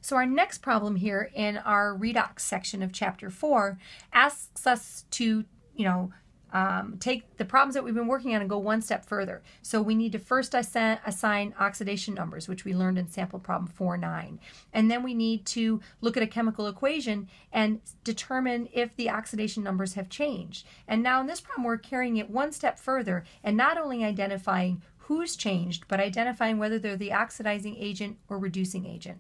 So our next problem here in our redox section of chapter 4 asks us to, take the problems that we've been working on and go one step further. So we need to first assign oxidation numbers, which we learned in sample problem 4.9. And then we need to look at a chemical equation and determine if the oxidation numbers have changed. And now in this problem, we're carrying it one step further and not only identifying who's changed, but identifying whether they're the oxidizing agent or reducing agent.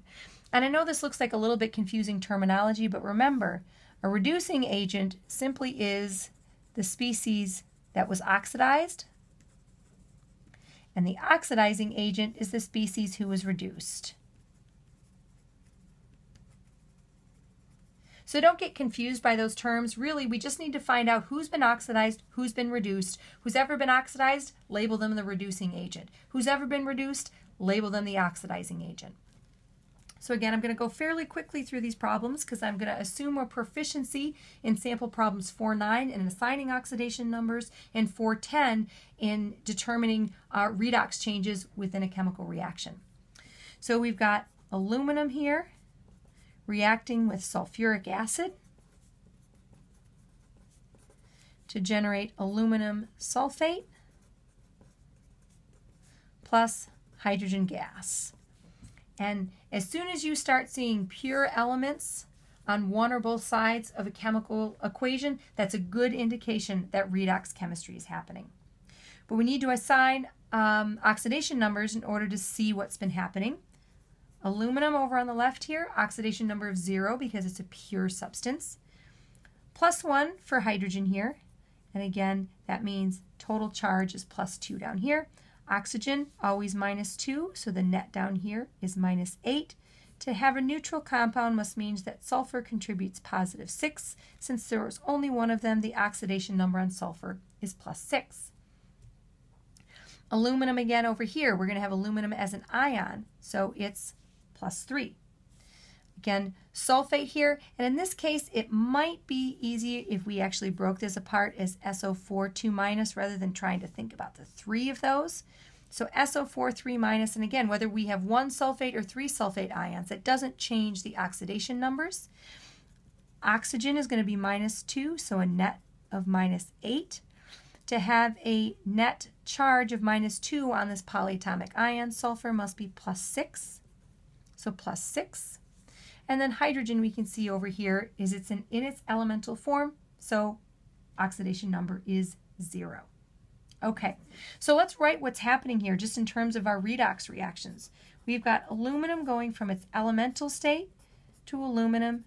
And I know this looks like a little bit confusing terminology, but remember, a reducing agent simply is the species that was oxidized, and the oxidizing agent is the species who was reduced. So don't get confused by those terms. Really, we just need to find out who's been oxidized, who's been reduced. Who's ever been oxidized, label them the reducing agent. Who's ever been reduced, label them the oxidizing agent. So again, I'm going to go fairly quickly through these problems because I'm going to assume a proficiency in sample problems 4.9 in assigning oxidation numbers and 4.10 in determining redox changes within a chemical reaction. So we've got aluminum here reacting with sulfuric acid to generate aluminum sulfate plus hydrogen gas. And as soon as you start seeing pure elements on one or both sides of a chemical equation, that's a good indication that redox chemistry is happening. But we need to assign oxidation numbers in order to see what's been happening. Aluminum over on the left here, oxidation number of 0 because it's a pure substance. +1 for hydrogen here. And again, that means total charge is +2 down here. Oxygen, always -2, so the net down here is -8. To have a neutral compound must mean that sulfur contributes +6. Since there is only one of them, the oxidation number on sulfur is +6. Aluminum again over here, we're going to have aluminum as an ion, so it's +3. Again, sulfate here, and in this case, it might be easier if we actually broke this apart as SO4 2- rather than trying to think about the 3 of those. So SO4 3-, and again, whether we have 1 sulfate or 3 sulfate ions, it doesn't change the oxidation numbers. Oxygen is going to be -2, so a net of -8. To have a net charge of -2 on this polyatomic ion, sulfur must be +6, so +6. And then hydrogen, we can see over here, is it's in its elemental form, so oxidation number is 0. Okay, so let's write what's happening here just in terms of our redox reactions. We've got aluminum going from its elemental state to aluminum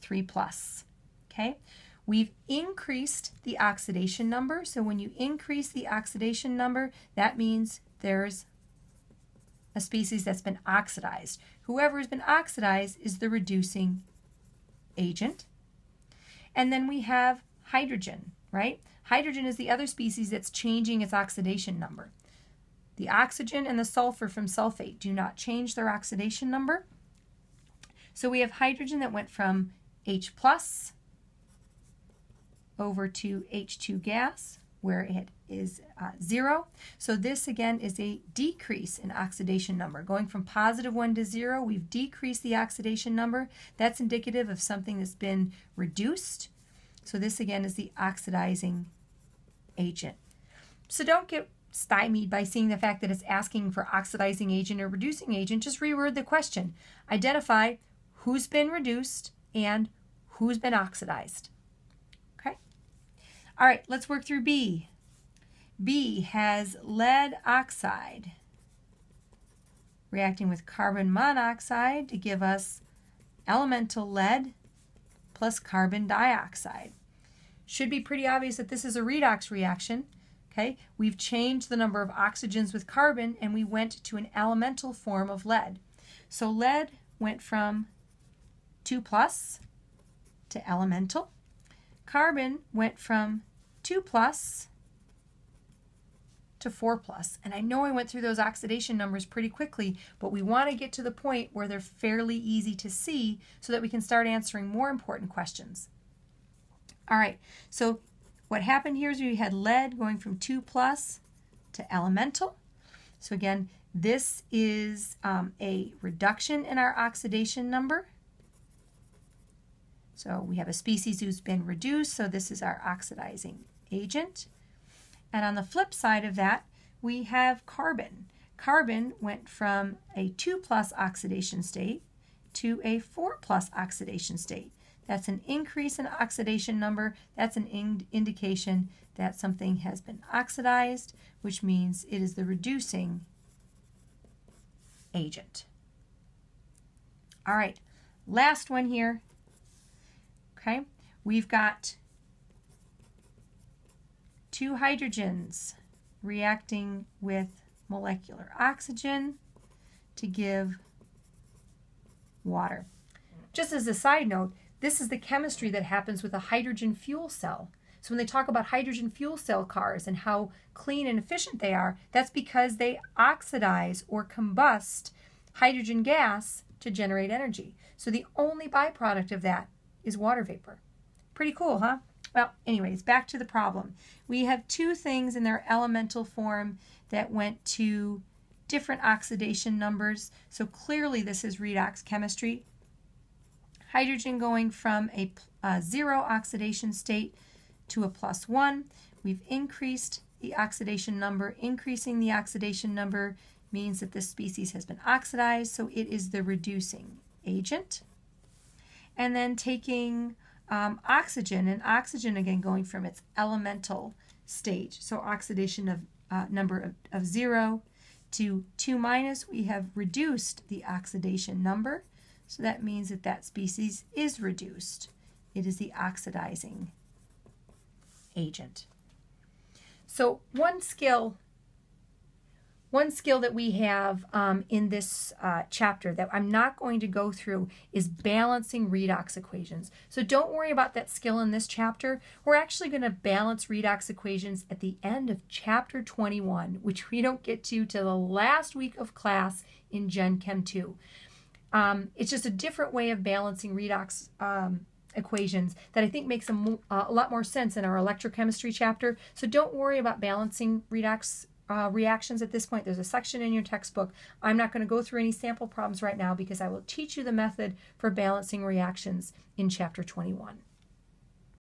3+. Okay, we've increased the oxidation number, so when you increase the oxidation number, that means there's a species that's been oxidized. Whoever has been oxidized is the reducing agent. And then we have hydrogen, right? Hydrogen is the other species that's changing its oxidation number. The oxygen and the sulfur from sulfate do not change their oxidation number. So we have hydrogen that went from H+ over to H2 gas, where it is 0. So this again is a decrease in oxidation number. Going from +1 to 0, we've decreased the oxidation number. That's indicative of something that's been reduced. So this again is the oxidizing agent. So don't get stymied by seeing the fact that it's asking for oxidizing agent or reducing agent. Just reword the question. Identify who's been reduced and who's been oxidized. Okay? All right, let's work through B. B has lead oxide reacting with carbon monoxide to give us elemental lead plus carbon dioxide. Should be pretty obvious that this is a redox reaction. Okay, we've changed the number of oxygens with carbon and we went to an elemental form of lead. So lead went from 2+ to elemental. Carbon went from 2+ to 4+. And I know I went through those oxidation numbers pretty quickly, but we want to get to the point where they're fairly easy to see so that we can start answering more important questions. All right, so what happened here is we had lead going from 2+ to elemental. So again, This is a reduction in our oxidation number. So we have a species who's been reduced, so this is our oxidizing agent. And on the flip side of that, we have carbon. Carbon went from a 2+ oxidation state to a 4+ oxidation state. That's an increase in oxidation number. That's an indication that something has been oxidized, which means it is the reducing agent. All right, last one here. Okay, we've got two hydrogens reacting with molecular oxygen to give water. Just as a side note, this is the chemistry that happens with a hydrogen fuel cell. So when they talk about hydrogen fuel cell cars and how clean and efficient they are, that's because they oxidize or combust hydrogen gas to generate energy. So the only byproduct of that is water vapor. Pretty cool, huh? Well, anyways, back to the problem. We have two things in their elemental form that went to different oxidation numbers. So clearly this is redox chemistry. Hydrogen going from a 0 oxidation state to a +1. We've increased the oxidation number. Increasing the oxidation number means that this species has been oxidized, so it is the reducing agent. And then taking oxygen, and oxygen again going from its elemental stage, so oxidation of number of 0 to 2-, we have reduced the oxidation number, so that means that that species is reduced. It is the oxidizing agent. So one skill that we have in this chapter that I'm not going to go through is balancing redox equations. So don't worry about that skill in this chapter. We're actually going to balance redox equations at the end of chapter 21, which we don't get to till the last week of class in Gen Chem 2. It's just a different way of balancing redox equations that I think makes a lot more sense in our electrochemistry chapter. So don't worry about balancing redox reactions at this point. There's a section in your textbook. I'm not going to go through any sample problems right now because I will teach you the method for balancing reactions in chapter 21.